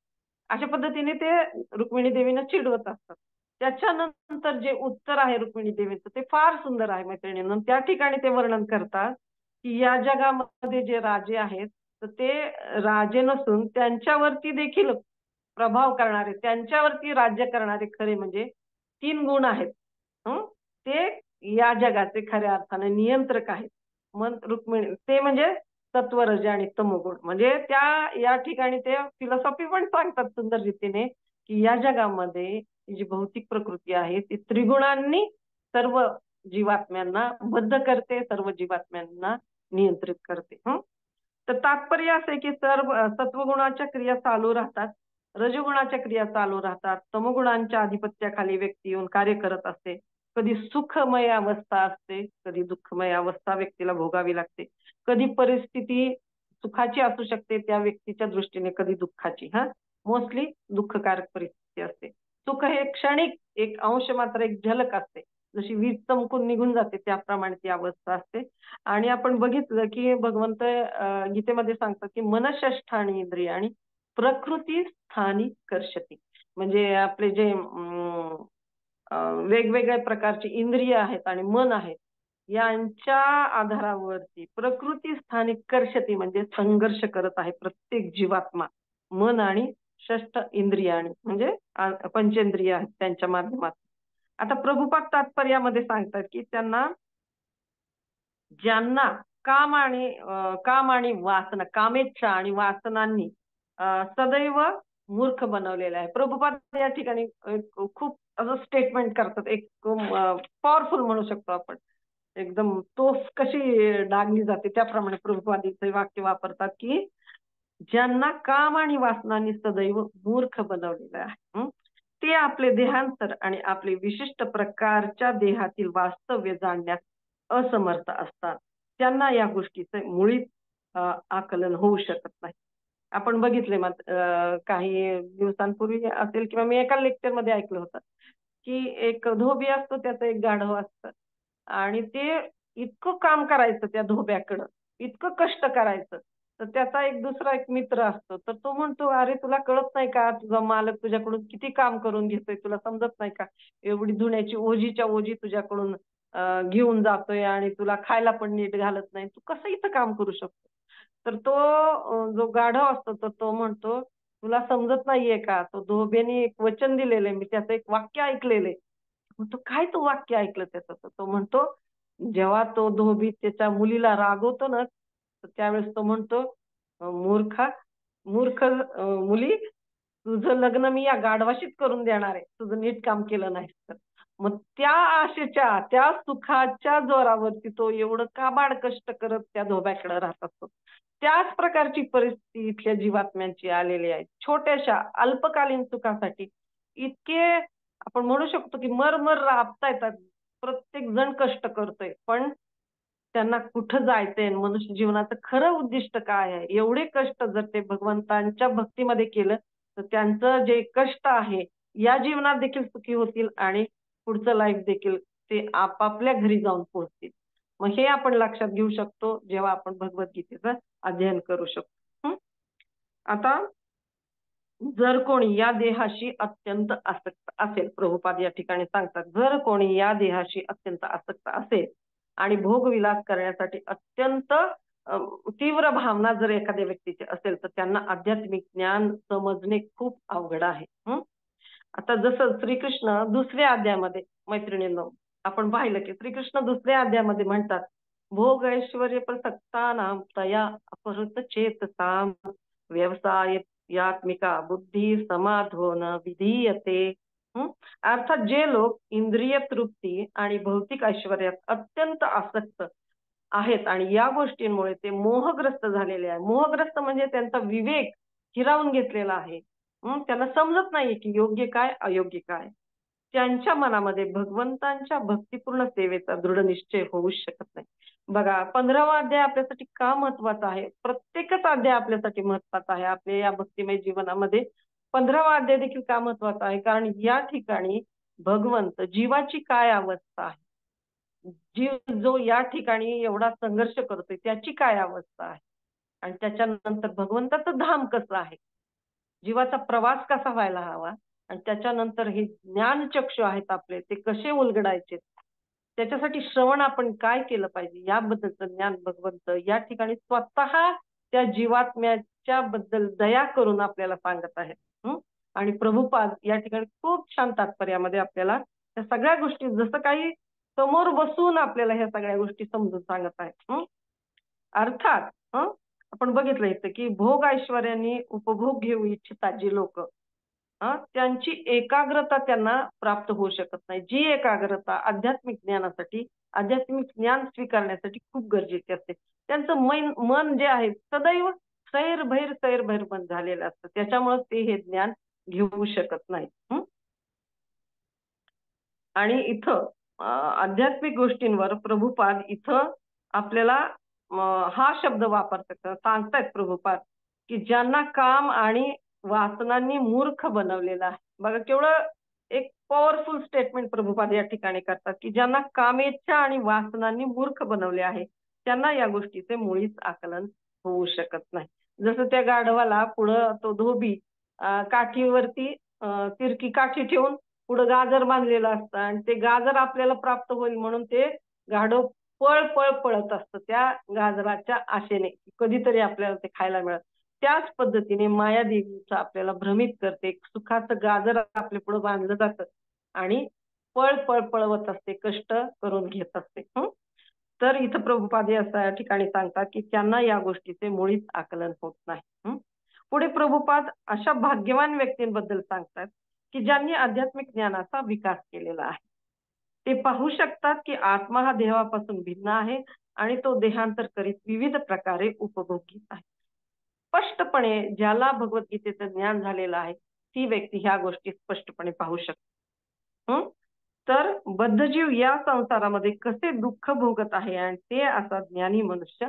अशा पद्धतीने ते रुक्मिणी देवीनं चिडवत असतात. त्याच्यानंतर जे उत्तर आहे रुक्मिणी देवीचं ते फार सुंदर आहे मैत्रिणींनो. त्या ठिकाणी ते वर्णन करतात, की या जगामध्ये जे राजे आहेत, तर ते राजे नसून त्यांच्यावरती देखील प्रभाव करणारे, त्यांच्यावरती राज्य करणारे खरे म्हणजे 3 गुण आहेत. ते या जगाचे खऱ्या अर्थाने नियंत्रक आहेत. मन रुक्मिणी ते म्हणजे सत्व, रज आणि तमोगुण. म्हणजे त्या या ठिकाणी ते फिलॉसॉफी पण सांगतात सुंदर रीतीने, की या जगामध्ये जी भौतिक प्रकृती आहे ती त्रिगुणांनी सर्व जीवात्म्यांना बद्ध करते, सर्व जीवात्म्यांना नियंत्रित करते. तर तात्पर्य असं आहे की सर्व सत्वगुणाच्या क्रिया चालू राहतात, रजगुणाच्या क्रिया चालू राहतात, तमोगुणांच्या आधिपत्याखाली व्यक्ती येऊन कार्य करत असते. कधी सुखमय अवस्था असते, कधी दुःखमय अवस्था व्यक्तीला भोगावी लागते. कधी परिस्थिती सुखाची असू शकते त्या व्यक्तीच्या दृष्टीने, कधी दुःखाची. मोस्टली दुःखकारक परिस्थिती असते. सुख हे क्षणिक एक अंश मात्र, एक झलक असते. जशी वीज चमकून निघून जाते त्याप्रमाणे ती अवस्था असते. आणि आपण बघितलं की भगवंत गीतेमध्ये सांगतात की मनःष्ठानी इंद्रियाणी प्रकृती स्थानी कर्षती. म्हणजे आपले जे वेगवेगळ्या प्रकारची इंद्रिय आहेत आणि मन आहे, यांच्या आधारावरती प्रकृती स्थानिक कर्षती म्हणजे संघर्ष करत आहे प्रत्येक जीवात्मा. मन आणि षष्ठ इंद्रियाणी म्हणजे पंचेंद्रिय आहेत त्यांच्या माध्यमात. आता प्रभुपाद तात्पर्यामध्ये सांगतात की त्यांना ज्यांना काम आणि वासना, कामेच्छा आणि वासनांनी सदैव मूर्ख बनवलेलं आहे. प्रभुपाद या ठिकाणी खूप असं स्टेटमेंट करतात, एक पॉवरफुल म्हणू शकतो आपण. एकदम तोफ कशी डागली जाते त्याप्रमाणे प्रभुपाद इथे वाक्य वापरतात की ज्यांना काम आणि वासनांनी सदैव मूर्ख बनवलेलं आहे, ते आपले देहांतर आणि आपले विशिष्ट प्रकारच्या देहातील वास्तव्य जाणण्यास असमर्थ असतात. त्यांना या गोष्टीचे मुळीच आकलन होऊ शकत नाही. आपण बघितले काही दिवसांपूर्वी असेल किंवा मी एका लेक्चर मध्ये ऐकलं होतं की एक धोबी असतो, त्याचं एक गाढव असतं आणि ते इतकं काम करायचं त्या धोब्याकडं, इतकं कष्ट करायचं. तर त्याचा एक दुसरा एक मित्र असतो, तर तो म्हणतो, अरे तुला कळत नाही का, तुझा मालक तुझ्याकडून किती काम करून घेतोय, तुला समजत नाही का, एवढी धुण्याची ओझीच्या ओझी तुझ्याकडून घेऊन जातोय आणि तुला खायला पण नीट घालत नाही, तू कसं इथं काम करू शकतो. तर तो जो गाढव असतो तर तो म्हणतो, तुला समजत नाहीये का, तो धोबेने एक वचन दिलेलं आहे, मी त्याचं एक वाक्य ऐकलेलं आहे. म्हणतो, काय तू वाक्य ऐकलं त्याचं? तर तो म्हणतो, जेव्हा तो धोबी त्याच्या मुलीला रागवतो ना, तर त्यावेळेस तो म्हणतो, मूर्खा मूर्ख मुली, तुझं लग्न मी या गाढवाशीच करून देणार आहे, तुझं नीट काम केलं नाही तर. मग त्या आशेच्या, त्या सुखाच्या जोरावरती तो एवढं काबाड कष्ट करत त्या धोब्याकडे राहत असतो. त्याच प्रकारची परिस्थिती इथल्या जीवात्म्यांची आलेली आहे. छोट्याशा अल्पकालीन सुखासाठी इतके आपण म्हणू शकतो की मर राबतायत, प्रत्येक जण कष्ट करतोय, पण त्यांना कुठं जायचंय, मनुष्य जीवनाचं खरं उद्दिष्ट काय आहे, एवढे कष्ट जर ते भगवंतांच्या भक्तीमध्ये केलं तर त्यांचं जे कष्ट आहे या जीवनात देखील सुखी होतील आणि पुढचं लाईफ देखील ते आपापल्या घरी जाऊन पोहोचतील. मग हे आपण लक्षात घेऊ शकतो जेव्हा आपण भगवद्गीतेचं अध्ययन करू शकतो. आता जर कोणी या देहाशी अत्यंत आसक्त असेल, प्रभुपाद या ठिकाणी सांगतात, जर कोणी या देहाशी अत्यंत आसक्त असेल आणि भोगविलास करण्यासाठी अत्यंत तीव्र भावना जर एखाद्या व्यक्तीची असेल तर त्यांना आध्यात्मिक ज्ञान समजणे खूप अवघड आहे. आता जसं श्रीकृष्ण दुसऱ्या अध्यायामध्ये, मैत्रिणींनो, आपण पाहिलं की श्रीकृष्ण दुसऱ्या अध्यायामध्ये म्हणतात, भोग ऐश्वर्य प्रसक्तानां तया अपहृत चेतसाम व्यवसाय यात्मिका बुद्धी समाधोन विधीयते. अर्थात जे लोक इंद्रिय तृप्ती आणि भौतिक ऐश्वर्यात अत्यंत आसक्त आहेत आणि या गोष्टींमुळे ते मोहग्रस्त झालेले आहे. मोहग्रस्त म्हणजे त्यांचा विवेक हिरावून घेतलेला आहे. त्यांना समजत नाही की योग्य काय अयोग्य काय. त्यांच्या मनामध्ये भगवंतांच्या भक्तिपूर्ण सेवेचा दृढ निश्चय होऊ शकत नाही. बघा, 15वा अध्याय आपल्यासाठी का महत्वाचा आहे? प्रत्येकच अध्याय आपल्यासाठी महत्वाचा आहे. आपल्या या भक्तिमय जीवनामध्ये 15वा अध्याय देखील का महत्वाचा आहे? कारण या ठिकाणी भगवंत जीवाची काय अवस्था आहे, जीव जो या ठिकाणी एवढा संघर्ष करतोय त्याची काय अवस्था आहे, आणि त्याच्यानंतर भगवंताचं धाम कसं आहे, जीवाचा प्रवास कसा व्हायला हवा, आणि त्याच्यानंतर हे ज्ञानचक्षु आहेत आपले ते कसे उलगडायचे, त्याच्यासाठी श्रवण आपण काय केलं पाहिजे याबद्दलचं ज्ञान भगवंत या ठिकाणी स्वतः त्या जीवात्म्याच्या बद्दल दया करून आपल्याला सांगत आहेत. आणि प्रभुपाद या ठिकाणी खूप छान तात्पर्यामध्ये आपल्याला त्या सगळ्या गोष्टी जसं काही समोर बसून आपल्याला ह्या सगळ्या गोष्टी समजून सांगत आहेत. अर्थात आपण बघितलं इथं की भोग ऐश्वर्याने उपभोग घेऊ इच्छितात जी लोक, त्यांची एकाग्रता त्यांना प्राप्त होऊ शकत नाही. जी एकाग्रता आध्यात्मिक ज्ञानासाठी, आध्यात्मिक ज्ञान स्वीकारण्यासाठी खूप गरजेची असते. त्यांचं मन जे आहे सदैव सैर भैर मन झालेलं असतं. त्याच्यामुळे ते हे ज्ञान घेऊ शकत नाहीत. आणि इथं आध्यात्मिक गोष्टींवर प्रभुपाद इथं आपल्याला हा शब्द वापरतात, सांगतायत प्रभुपाद, की ज्यांना काम आणि वासनांनी मूर्ख बनवलेलं आहे. बघा केवढं एक पॉवरफुल स्टेटमेंट प्रभुपाद या ठिकाणी करतात, की ज्यांना कामेच्छा आणि वासनांनी मूर्ख बनवले आहे त्यांना या गोष्टीचे मुळीच आकलन होऊ शकत नाही. जसं त्या गाढवाला पुढं तो धोबी काठीवरती तिरकी काठी ठेवून पुढं गाजर बांधलेलं असतं आणि ते गाजर आपल्याला प्राप्त होईल म्हणून ते गाढव पळ पळ पळत असतं त्या गाजराच्या आशेने, कधीतरी आपल्याला ते खायला मिळत. त्याच पद्धतीने माया देवीचं आपल्याला भ्रमित करते. सुखाचं गाजर आपल्या पुढे बांधलं जातं आणि पळ पळ पळवत असते, कष्ट करून घेत असते. तर इथं प्रभुपाद या ठिकाणी सांगतात की त्यांना या गोष्टीचे मुळीच आकलन होत नाही. पुढे प्रभुपाद अशा भाग्यवान व्यक्तींबद्दल सांगतात की ज्यांनी आध्यात्मिक ज्ञानाचा विकास केलेला आहे. ते पाहू शकतात की आत्मा हा देहापासून भिन्न आहे आणि तो देहांतर करीत विविध प्रकारे उपभोग घेत आहे. स्पष्टपणे ज्याला भगवद्गीतेचं ज्ञान झालेलं आहे ती व्यक्ती ह्या गोष्टी स्पष्टपणे पाहू शकते. तर बद्धजीव या संसारामध्ये कसे दुःख भोगत आहे आणि ते असा ज्ञानी मनुष्य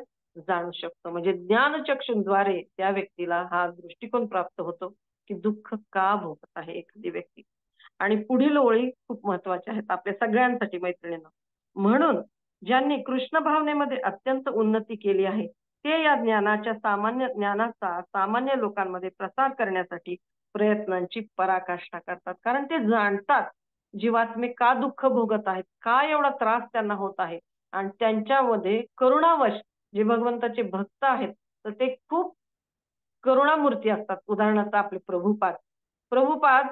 जाणू शकतो. म्हणजे ज्ञानचक्षूद्वारे त्या व्यक्तीला हा दृष्टिकोन प्राप्त होतो की दुःख का भोगत आहे एखादी व्यक्ती. आणि पुढील ओळी खूप महत्वाच्या आहेत आपल्या सगळ्यांसाठी मैत्रिणींनो. म्हणून ज्यांनी कृष्ण भावनेमध्ये अत्यंत उन्नती केली आहे ते या ज्ञानाचा सामान्य लोकांमध्ये प्रसार करण्यासाठी प्रयत्नांची पराकाष्ठा करतात. कारण ते जाणतात जीवात्मे का दुःख भोगत आहेत, का एवढा त्रास त्यांना होत आहे आणि त्यांच्यामध्ये करुणावश जे भगवंताचे भक्त आहेत तर ते खूप करुणामूर्ती असतात. उदाहरणार्थ आपले प्रभुपाद प्रभुपाद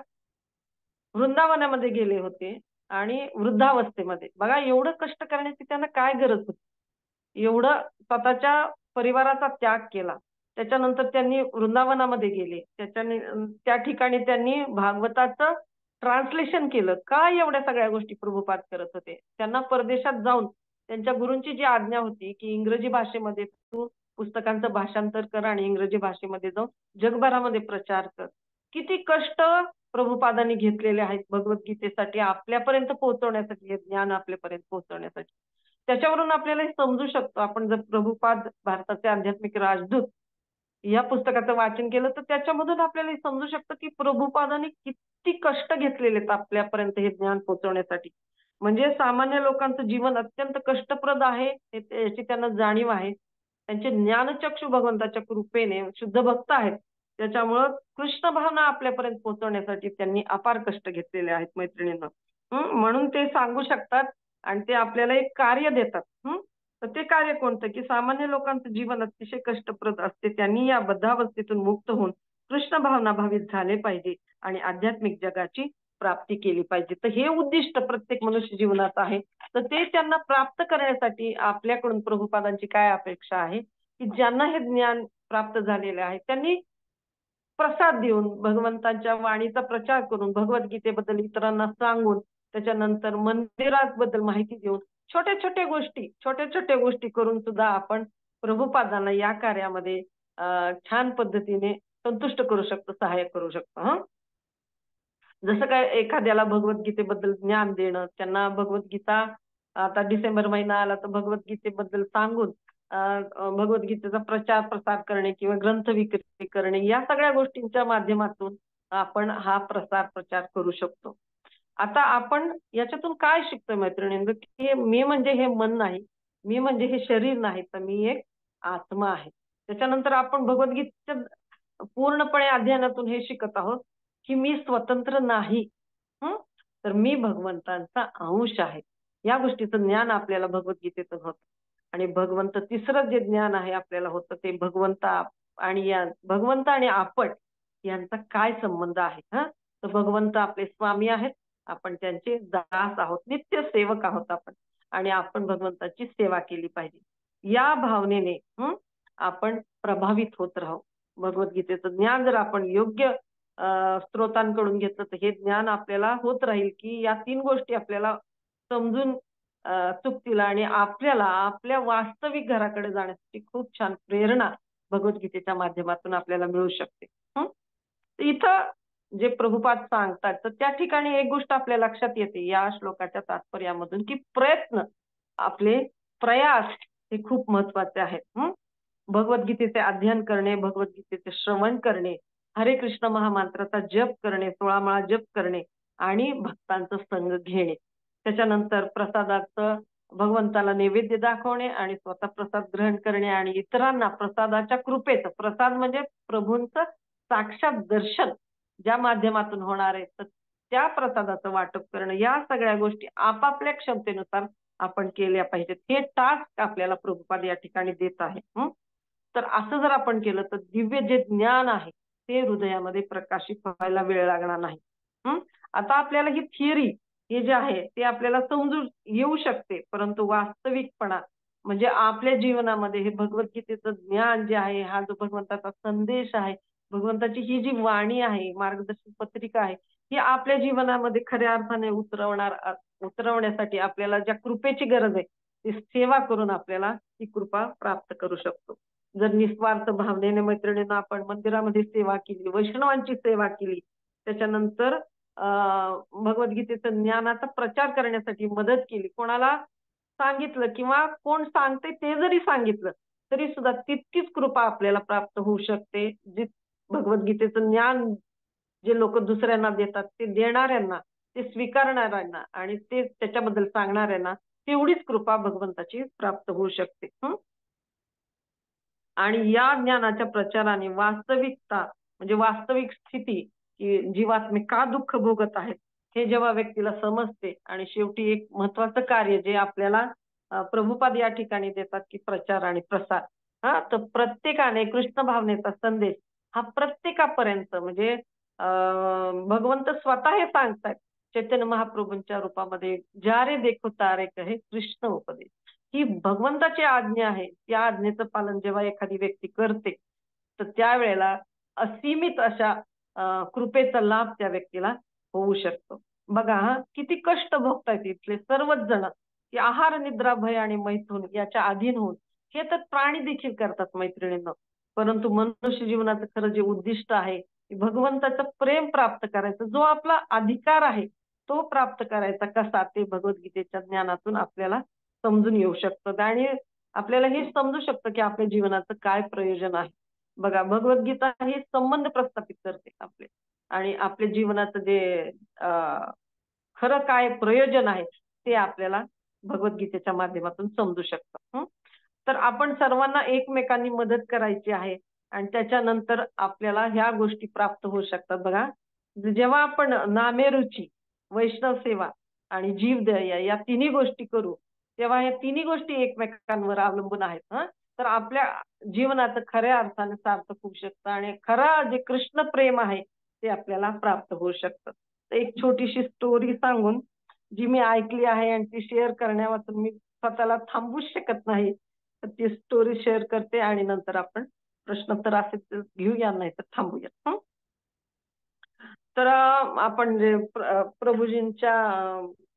वृंदावनामध्ये गेले होते आणि वृद्धावस्थेमध्ये बघा एवढं कष्ट करण्याची त्यांना काय गरज होती. एवढं स्वतःच्या परिवाराचा त्याग केला. त्याच्यानंतर त्यांनी वृंदावनामध्ये गेले. त्या ठिकाणी त्यांनी भागवताचं ट्रान्सलेशन केलं. का एवढ्या सगळ्या गोष्टी प्रभुपाद करत होते? त्यांना परदेशात जाऊन त्यांच्या गुरूंची जी आज्ञा होती की इंग्रजी भाषेमध्ये तू पुस्तकांचं भाषांतर कर आणि इंग्रजी भाषेमध्ये जाऊन जगभरामध्ये प्रचार कर. किती कष्ट प्रभुपादांनी घेतलेले आहेत भगवद्गीतेसाठी आपल्यापर्यंत पोहोचवण्यासाठी, हे ज्ञान आपल्यापर्यंत पोहोचवण्यासाठी. त्याच्यावरून आपल्याला हे समजू शकतो. आपण जर प्रभुपाद भारताचे आध्यात्मिक राजदूत या पुस्तकाचं वाचन केलं तर त्याच्यामधून आपल्याला हे समजू शकतं की प्रभुपादांनी किती कष्ट घेतलेले आहेत आपल्यापर्यंत हे ज्ञान पोहोचवण्यासाठी. म्हणजे सामान्य लोकांचं जीवन अत्यंत कष्टप्रद आहे याची त्यांना जाणीव आहे. त्यांचे ज्ञानचक्षु भगवंताच्या कृपेने शुद्ध भक्त आहेत. त्याच्यामुळं कृष्ण भावना आपल्यापर्यंत पोहोचवण्यासाठी त्यांनी अपार कष्ट घेतलेले आहेत मैत्रिणींना. म्हणून ते सांगू शकतात आणि ते आपल्याला एक कार्य देतात. तर ते कार्य कोणतं की सामान्य लोकांचं जीवन अतिशय कष्टप्रद असते. त्यांनी या बद्धावस्थेतून मुक्त होऊन कृष्ण भावना भावित झाले पाहिजे आणि आध्यात्मिक जगाची प्राप्ती केली पाहिजे. तर हे उद्दिष्ट प्रत्येक मनुष्य जीवनात आहे. तर ते त्यांना प्राप्त करण्यासाठी आपल्याकडून प्रभुपादांची काय अपेक्षा आहे की ज्यांना हे ज्ञान प्राप्त झालेले आहे त्यांनी प्रसाद देऊन भगवंतांच्या वाणीचा प्रचार करून भगवद्गीतेबद्दल इतरांना सांगून त्याच्यानंतर मंदिराबद्दल माहिती देऊन छोट्या छोट्या गोष्टी करून सुद्धा आपण प्रभुपादांना या कार्यामध्ये छान पद्धतीने संतुष्ट करू शकतो, सहाय्य करू शकतो. जसं काय एखाद्याला भगवद्गीतेबद्दल ज्ञान देणं, त्यांना भगवद्गीता आता डिसेंबर महिना आला तर भगवद्गीतेबद्दल सांगून भगवद्गीतेचा प्रचार प्रसार करणे किंवा ग्रंथ विक्री करणे या सगळ्या गोष्टींच्या माध्यमातून आपण हा प्रसार प्रचार करू शकतो. आता आपण याच्यातून काय शिकतोय मैत्रिणींनो की मी म्हणजे हे मन नाही, मी म्हणजे हे शरीर नाही, तर मी एक आत्मा आहे. त्याच्यानंतर आपण भगवद्गीतेच्या पूर्णपणे अध्ययनातून हे शिकत आहोत की मी स्वतंत्र नाही, तर मी भगवंतांचा अंश आहे. या गोष्टीचं ज्ञान आपल्याला भगवद्गीतेतून होतं. आणि भगवंत तिसरं जे ज्ञान आहे आपल्याला होतं ते भगवंत आणि आपण यांचा काय संबंध आहे. तर भगवंत आपले स्वामी आहेत, आपण त्यांचे दास आहोत, नित्य सेवक आहोत आपण, आणि आपण भगवंताची सेवा केली पाहिजे. या भावनेने आपण प्रभावित होत राहू. भगवद्गीतेचं ज्ञान जर आपण योग्य स्त्रोतांकडून घेतलं तर हे ज्ञान आपल्याला होत राहील, की या 3 गोष्टी आपल्याला समजून चुकतील आणि आपल्याला आपल्या वास्तविक घराकडे जाण्यासाठी खूप छान प्रेरणा भगवद्गीतेच्या माध्यमातून आपल्याला मिळू शकते. इथं जे प्रभुपाद सांगतात तर त्या ठिकाणी एक गोष्ट आपल्या लक्षात येते या श्लोकाच्या तात्पर्यामधून, की प्रयत्न, आपले प्रयास हे खूप महत्वाचे आहेत. भगवद्गीतेचे अध्ययन करणे, भगवद्गीतेचे श्रवण करणे, हरे कृष्ण महामंत्राचा जप करणे, 16 माळा जप करणे आणि भक्तांचा संग घेणे. त्याच्यानंतर प्रसादाचं भगवंताला नैवेद्य दाखवणे आणि स्वतः प्रसाद ग्रहण करणे आणि इतरांना प्रसादाच्या कृपेचं, प्रसाद म्हणजे प्रभूंचं साक्षात दर्शन ज्या माध्यमातून होणार आहे, तर त्या प्रसादाचं वाटप करणं, या सगळ्या गोष्टी आपापल्या क्षमतेनुसार आपण केल्या पाहिजेत. हे टास्क आपल्याला प्रभुपाद या ठिकाणी देत आहे. तर असं जर आपण केलं तर दिव्य जे ज्ञान आहे ते हृदयामध्ये प्रकाशित व्हायला वेळ लागणार नाही. आता आपल्याला ही थिअरी हे जे आहे ते आपल्याला समजून येऊ शकते, परंतु वास्तविकपणा म्हणजे आपल्या जीवनामध्ये हे भगवद्गीतेचं ज्ञान जे आहे, हा जो भगवंताचा संदेश आहे, भगवंताची ही जी वाणी आहे, मार्गदर्शक पत्रिका आहे, ही आपल्या जीवनामध्ये खऱ्या अर्थाने उतरवण्यासाठी आपल्याला ज्या कृपेची गरज आहे ती सेवा करून आपल्याला ही कृपा प्राप्त करू शकतो. जर निस्वार्थ भावनेने मैत्रिणींना आपण मंदिरामध्ये सेवा केली, वैष्णवांची सेवा केली, त्याच्यानंतर भगवद्गीतेचं ज्ञानाचा प्रचार करण्यासाठी मदत केली, कोणाला सांगितलं किंवा कोण सांगते ते जरी सांगितलं तरी सुद्धा तितकीच कृपा आपल्याला प्राप्त होऊ शकते, जी भगवद्गीतेचं ज्ञान जे लोक दुसऱ्यांना देतात ते देणाऱ्यांना, ते स्वीकारणाऱ्यांना आणि ते त्याच्याबद्दल सांगणाऱ्यांना तेवढीच कृपा भगवंताची प्राप्त होऊ शकते. आणि या ज्ञानाच्या प्रचाराने वास्तविकता म्हणजे वास्तविक स्थिती, की जीवात्मे का दुःख भोगत आहेत, हे जेव्हा व्यक्तीला समजते आणि शेवटी एक महत्वाचं कार्य जे आपल्याला प्रभुपाद या ठिकाणी देतात, की प्रचार आणि प्रसार. तर प्रत्येकाने कृष्ण भावनेचा संदेश हा प्रत्येकापर्यंत म्हणजे भगवंत स्वतः हे सांगतात चैतन्य महाप्रभूंच्या रूपामध्ये, जा रे देखो तारे कहे कृष्ण उपदेश. ही भगवंताची आज्ञा आहे. त्या आज्ञेचं पालन जेव्हा एखादी व्यक्ती करते तर त्यावेळेला असीमित अशा कृपेचा लाभ त्या व्यक्तीला होऊ शकतो. बघा किती कष्ट भोगतायत इथले सर्वच जण, की आहार, निद्रा, भय आणि मैथून याच्या अधीन होऊन हे तर प्राणी देखील करतात मैत्रिणींनो. परंतु मनुष्य जीवनाचं खरं जे उद्दिष्ट आहे, भगवंताचं प्रेम प्राप्त करायचं, जो आपला अधिकार आहे तो प्राप्त करायचा कसा, ते भगवद्गीतेच्या ज्ञानातून आपल्याला समजून येऊ शकतं आणि आपल्याला हे समजू शकतं की आपल्या जीवनाचं काय प्रयोजन आहे. बघा भगवद्गीता ही संबंध प्रस्थापित करते आपले आणि आपल्या जीवनाचं जे खरं काय प्रयोजन आहे ते आपल्याला भगवद्गीतेच्या माध्यमातून समजू शकतं. तर आपण सर्वांना एकमेकांनी मदत करायची आहे आणि त्याच्यानंतर आपल्याला ह्या गोष्टी प्राप्त होऊ शकतात. बघा जेव्हा आपण नामेरुची, वैष्णव सेवा आणि जीवदया या तिन्ही गोष्टी करू, तेव्हा या तिन्ही गोष्टी एकमेकांवर अवलंबून आहेत. तर आपल्या जीवनाचं खऱ्या अर्थाने सार्थक होऊ शकतं आणि खरं जे कृष्ण प्रेम आहे ते आपल्याला प्राप्त होऊ शकतं. तर एक छोटीशी स्टोरी सांगून जी मी ऐकली आहे आणि ती शेअर करण्यावाचून मी स्वतःला थांबूच शकत नाही, तर ती स्टोरी शेअर करते आणि नंतर आपण प्रश्नोत्तर असेल तर घेऊया, नाही तर थांबूया. तर आपण जे प्रभूजींच्या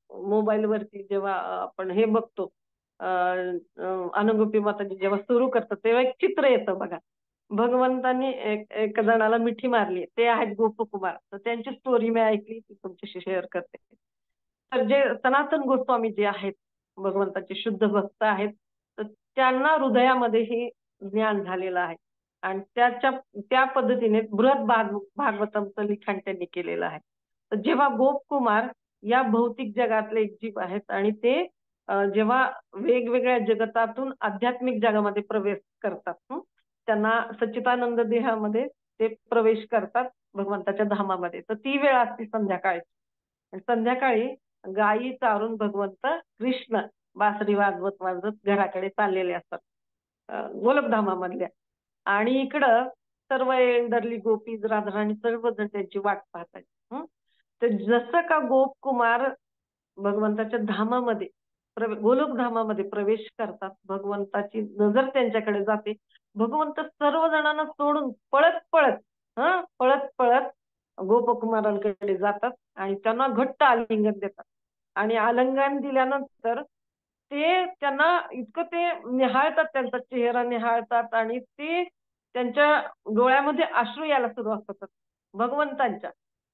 मोबाईल वरती जेव्हा आपण हे बघतो, अनुगोपी माताजी जेव्हा सुरू करतात तेव्हा एक चित्र येतं बघा. भगवंतांनी एका जणाला मिठी मारली, ते आहेत गोपकुमार. तर त्यांची स्टोरी मी ऐकली, ती तुमच्याशी शेअर करते. तर जे सनातन गोस्वामी जे आहेत, भगवंताचे शुद्ध भक्त आहेत, तर त्यांना हृदयामध्ये हे ज्ञान झालेलं आहे आणि त्या पद्धतीने भागवतमचं लिखाण त्यांनी केलेलं आहे. तर जेव्हा गोपकुमार या भौतिक जगातले एक जीव आहेत आणि ते जेव्हा वेगवेगळ्या जगतातून आध्यात्मिक जगामध्ये प्रवेश करतात, त्यांना सच्चिदानंद देहामध्ये ते प्रवेश करतात भगवंताच्या धामामध्ये. तर ती वेळ असते संध्याकाळची आणि संध्याकाळी गायी चारून भगवंत कृष्ण बासरी वाजवत वाजवत घराकडे चाललेले असतात गोलकधामामधल्या. आणि इकडं सर्व एंडरली गोपीज राधाराणी सर्वजण त्यांची वाट पाहतात. तर जसं का गोपकुमार भगवंताच्या धामामध्ये गोलोक धामामध्ये प्रवेश करतात, भगवंताची नजर त्यांच्याकडे जाते. भगवंत सर्व जणांना सोडून पळत पळत पळत पळत गोपकुमारांकडे जातात आणि त्यांना घट्ट आलिंगन देतात. आणि आलिंगन दिल्यानंतर ते त्यांना इतकं ते निहाळतात, त्यांचा चेहरा निहाळतात आणि ते त्यांच्या डोळ्यामध्ये अश्रू यायला सुरुवात होतात. भगवंतांच्या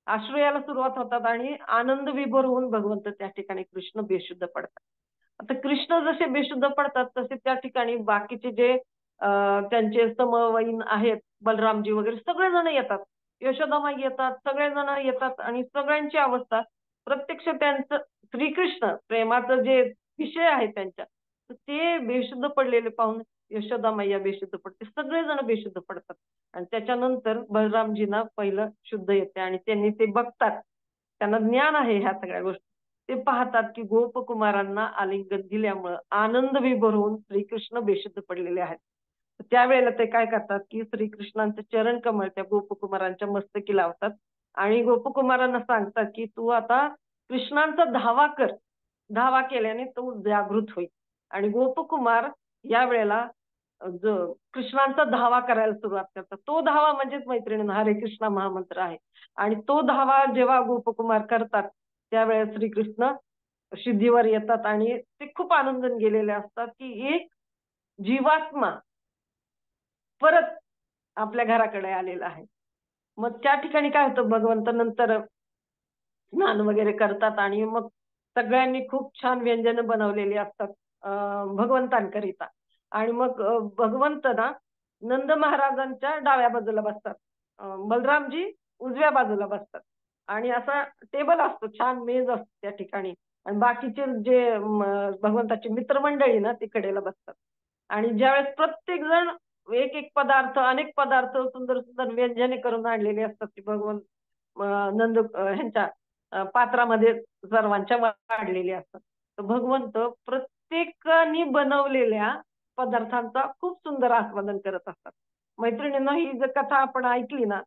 अश्रू यायला सुरुवात होतात आणि आनंद विभोर होऊन भगवंत त्या ठिकाणी कृष्ण बेशुद्ध पडतात. आता कृष्ण जसे बेशुद्ध पडतात तसे त्या ठिकाणी बाकीचे जे त्यांचे समवयीन आहेत, बलरामजी वगैरे सगळेजण येतात. यशोदामाई येतात, सगळेजण येतात आणि सगळ्यांची अवस्था प्रत्यक्ष त्यांचं श्रीकृष्ण प्रेमाचं जे विषय आहे त्यांच्या, तर ते बेशुद्ध पडलेले पाहून यशोदा मैया बेशुद्ध पडते, सगळेजण बेशुद्ध पडतात. आणि त्याच्यानंतर बलरामजींना पहिलं शुद्ध येते आणि त्यांनी ते बघतात, त्यांना ज्ञान आहे ह्या सगळ्या गोष्टी. ते पाहतात की गोपकुमारांना आलिंगन दिल्यामुळं आनंद विभोर होऊन श्रीकृष्ण बेशुद्ध पडलेले आहेत. त्यावेळेला ते काय करतात की श्रीकृष्णांचं चरण कमळ त्या गोपकुमारांच्या मस्तकी लावतात आणि गोपकुमारांना सांगतात की तू आता कृष्णांचा धावा कर, धावा केल्याने तो जागृत होईल. आणि गोपकुमार या वेळेला कृष्णांचा धावा करायला सुरुवात करतात. तो धावा म्हणजेच मैत्रिणींनो हरे कृष्णा महामंत्र आहे. आणि तो धावा जेव्हा गोपकुमार करतात त्यावेळेस श्रीकृष्ण सिद्धीवर येतात आणि ते खूप आनंदून गेलेले असतात की एक जीवात्मा परत आपल्या घराकडे आलेला आहे. मग त्या ठिकाणी काय होतं, भगवंत नंतर स्नान वगैरे करतात आणि मग सगळ्यांनी खूप छान व्यंजन बनवलेली असतात भगवंतांकरिता. आणि मग भगवंत ना नंद महाराजांच्या डाव्या बाजूला बसतात, बलरामजी उजव्या बाजूला बसतात आणि असा टेबल असतो, छान मेज असतो त्या ठिकाणी. आणि बाकीचे जे भगवंताची मित्रमंडळी ना ती कडेला बसतात. आणि ज्यावेळेस प्रत्येक जण एक एक पदार्थ, अनेक पदार्थ, सुंदर सुंदर व्यंजने करून आणलेली असतात ती भगवंत नंद ह्यांच्या पात्रामध्ये सर्वांच्या वाढलेली असतात. तर भगवंत प्रत्येकाने बनवलेल्या पदार्थांचा खूप सुंदर आस्वादन करत असतात. मैत्रिणींनो, ही जर कथा आपण ऐकली ना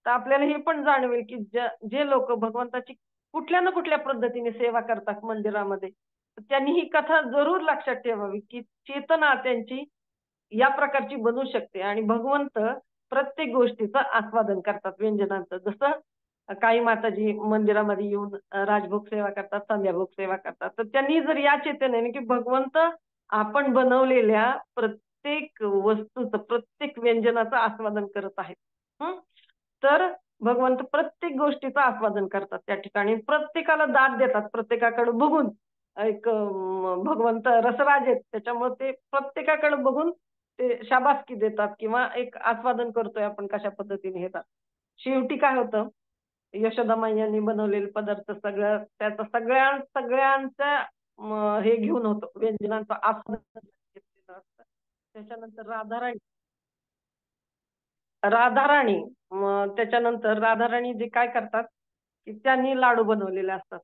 तर आपल्याला हे पण जाणवेल की जे लोक भगवंताची कुठल्या ना कुठल्या पद्धतीने सेवा करतात मंदिरामध्ये, तर त्यांनी ही कथा जरूर लक्षात ठेवावी की चेतना त्यांची या प्रकारची बनू शकते आणि भगवंत प्रत्येक गोष्टीचं आस्वादन करतात व्यंजनांचं. जसं काही माताजी मंदिरामध्ये येऊन राजभोग सेवा करतात, संध्याभोग सेवा करतात. तर त्यांनी जर या चेतनेने की भगवंत आपण बनवलेल्या प्रत्येक वस्तूचं, प्रत्येक व्यंजनाचं आस्वादन करत आहेत. तर भगवंत प्रत्येक गोष्टीचं आस्वादन करतात त्या ठिकाणी, प्रत्येकाला दाद देतात. प्रत्येकाकडे बघून एक भगवंत रसराज आहेत, त्याच्यामुळे ते प्रत्येकाकडे बघून ते शाबासकी देतात किंवा एक आस्वादन करतोय आपण कशा पद्धतीने येतात. शेवटी काय होतं, यशोदा मैयांनी बनवलेले पदार्थ सगळं त्याचं सगळ्यांचं हे घेऊन होतं, व्यंजनांचं आस्वादन घेतलेलं असतं. त्याच्यानंतर राधाराणी त्याच्यानंतर राधाराणी जे काय करतात की त्यांनी लाडू बनवलेले असतात.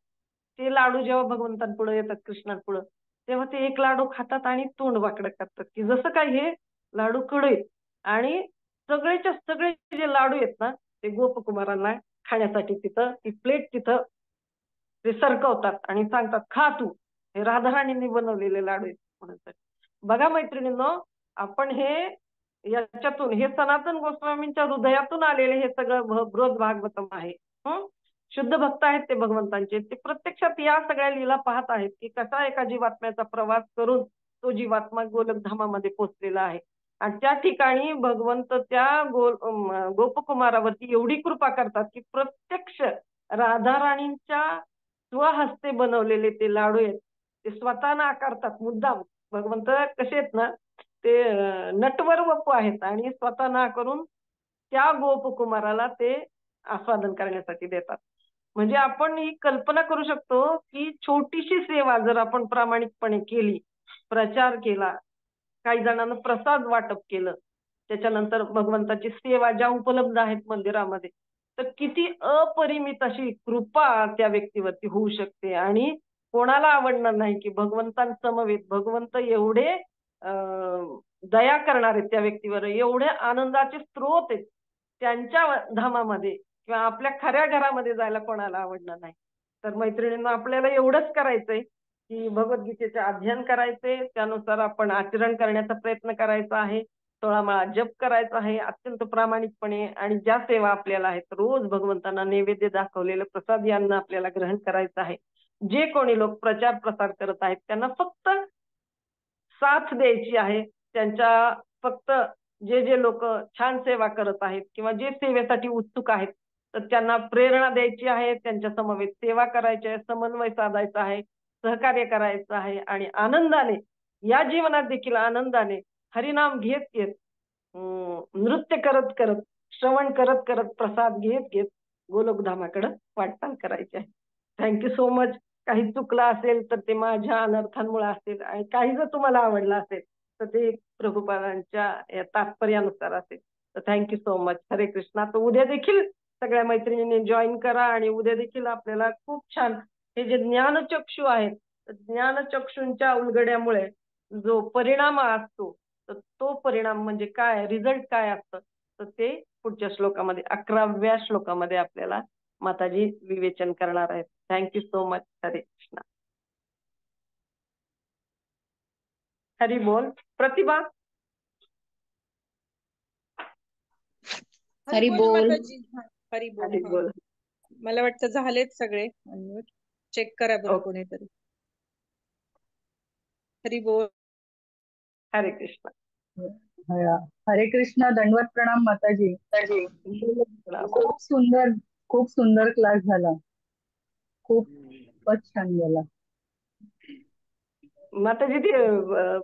ते लाडू जेव्हा भगवंतांपुढे येतात, कृष्णांपुढे, तेव्हा ते एक लाडू खातात आणि तोंड वाकडं करतात की जसं काय हे लाडू कडू आहेत. आणि सगळेच्या सगळे जे लाडू आहेत ना ते गोपकुमारांना खाण्यासाठी तिथं ती प्लेट तिथं ते सरकवतात आणि सांगतात खा तू, हे राधाराणींनी बनवलेले लाडू आहेत म्हणून. बघा मैत्रिणींनो, आपण हे याच्यातून हे सनातन गोस्वामींच्या हृदयातून आलेले हे सगळं बृहद भागवतम आहे. शुद्ध भक्त आहेत ते भगवंतांचे, ते प्रत्यक्षात या सगळ्या लीला पाहत आहेत की कसा एका जीवात्म्याचा प्रवास करून तो जीवात्मा गोलकधामामध्ये पोहोचलेला आहे. आणि त्या ठिकाणी भगवंत त्या गोपकुमारावरती एवढी कृपा करतात की प्रत्यक्ष राधाराणींच्या स्वहस्ते बनवलेले ते लाडू आहेत ते स्वतः आकारतात मुद्दाम. भगवंत कसे आहेत ना ते नटवर वपू आहेत आणि स्वतः ना करून त्या गोपकुमाराला ते आस्वादन करण्यासाठी देतात. म्हणजे आपण ही कल्पना करू शकतो की छोटीशी सेवा जर आपण प्रामाणिकपणे केली, प्रचार केला, काही जणांना प्रसाद वाटप केलं, त्याच्यानंतर भगवंताची सेवा ज्या उपलब्ध आहेत मंदिरामध्ये, तर किती अपरिमित अशी कृपा त्या व्यक्तीवरती होऊ शकते. आणि कोणाला आवडणार नाही की भगवंतांसमवेत भगवंत एवढे दया करणार आहेत त्या व्यक्तीवर, एवढे आनंदाचे स्रोत आहेत त्यांच्या धामामध्ये किंवा आपल्या खऱ्या घरामध्ये जायला कोणाला आवडणार नाही. तर मैत्रिणींना आपल्याला एवढंच करायचंय की भगवद्गीतेचे अध्ययन करायचे, त्यानुसार आपण आचरण करण्याचा प्रयत्न करायचा आहे, 16 माळा जप करायचा आहे अत्यंत प्रामाणिकपणे, आणि ज्या सेवा आपल्याला आहेत रोज भगवंतांना नैवेद्य दाखवलेलं प्रसाद यांना आपल्याला ग्रहण करायचं आहे. जे कोणी लोक प्रचार प्रसार करत आहेत त्यांना फक्त साथ द्यायची आहे. त्यांच्या फक्त जे जे लोक छान सेवा करत आहेत किंवा जे सेवेसाठी उत्सुक आहेत तर त्यांना प्रेरणा द्यायची आहे, त्यांच्या समवेत सेवा करायची आहे, समन्वय साधायचा आहे, सहकार्य करायचं आहे, आणि आनंदाने या जीवनात देखील आनंदाने हरिनाम घेत घेत नृत्य करत करत श्रवण करत करत प्रसाद घेत घेत गोलोकधामाकडे वाटचाल करायची आहे. Thank you so much. काही चुकलं असेल तर ते माझ्या अनर्थांमुळे असेल, आणि काही जर तुम्हाला आवडलं असेल तर ते प्रभुपादांच्या या तात्पर्यानुसार असेल. तर थँक्यू सो मच. हरे कृष्णा. तर उद्या देखील सगळ्या मैत्रिणींनी जॉईन करा, आणि उद्या देखील आपल्याला खूप छान हे जे ज्ञानचक्षु आहेत, ज्ञानचक्षूंच्या उलगड्यामुळे जो परिणाम असतो तर तो परिणाम म्हणजे काय, रिझल्ट काय असतं, तर ते पुढच्या श्लोकामध्ये 11व्या श्लोकामध्ये आपल्याला माताजी विवेचन करणार आहेत. Thank you so much. हरे कृष्णा. हरी बोल. प्रतिभा. हरी बोल माताजी. हरी बोल. हरी बोल. मला वाटतं झालेत सगळे. चेक करा बरं कोणीतरी. हरी बोल. हरे कृष्णा. हरे कृष्णा. दंडवत प्रणाम माताजी. खूप सुंदर क्लास झाला. खूपच छान झाला माताजी. ते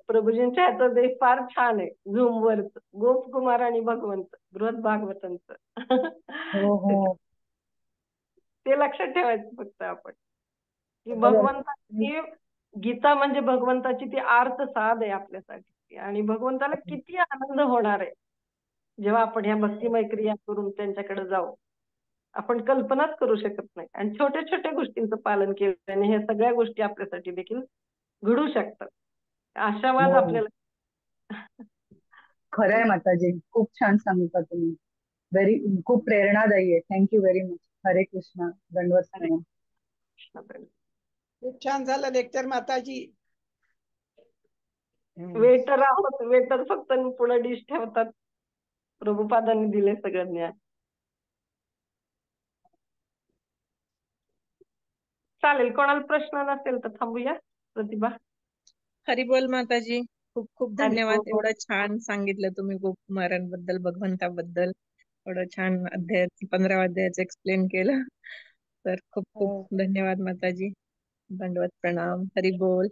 प्रभूजींच्या हातात ते फार छान आहे झूम वर, गोपकुमार आणि भगवंत बृहद भागवतांचं. हो हो. ते लक्षात ठेवायचं फक्त आपण की भगवंताची गीता म्हणजे भगवंताची ती आर्त साध आहे आपल्यासाठी, आणि भगवंताला किती आनंद होणार आहे जेव्हा आपण ह्या भक्तिमय क्रिया करून त्यांच्याकडे जाऊ. आपण कल्पनाच करू शकत नाही, आणि छोट्या छोट्या गोष्टींचं पालन केल्याने हे सगळ्या गोष्टी आपल्यासाठी देखील घडू शकतात. आशावाद आपल्याला. खरंय माताजी. खूप छान सांगता तुम्ही. खूप प्रेरणादायी आहे. Thank you very much. हरे कृष्णा. दंडवत प्रणाम. खूप छान झालं लेक्चर माताजी. वेटर आहोत, वेटर फक्त पुढे डिश ठेवतात. प्रभुपादांनी दिले सगळं ज्ञान. चालेल. कोणाला प्रश्न नसेल तर थांबूया. प्रतिभा. हरी बोल माताजी. खूप खूप धन्यवाद. एवढं छान सांगितलं तुम्ही गोपकुमारांबद्दल, भगवंताबद्दल. एवढं छान 15व्या अध्यायाचं एक्सप्लेन केलं. तर खूप खूप धन्यवाद माताजी. दंडवत प्रणाम. हरी बोल.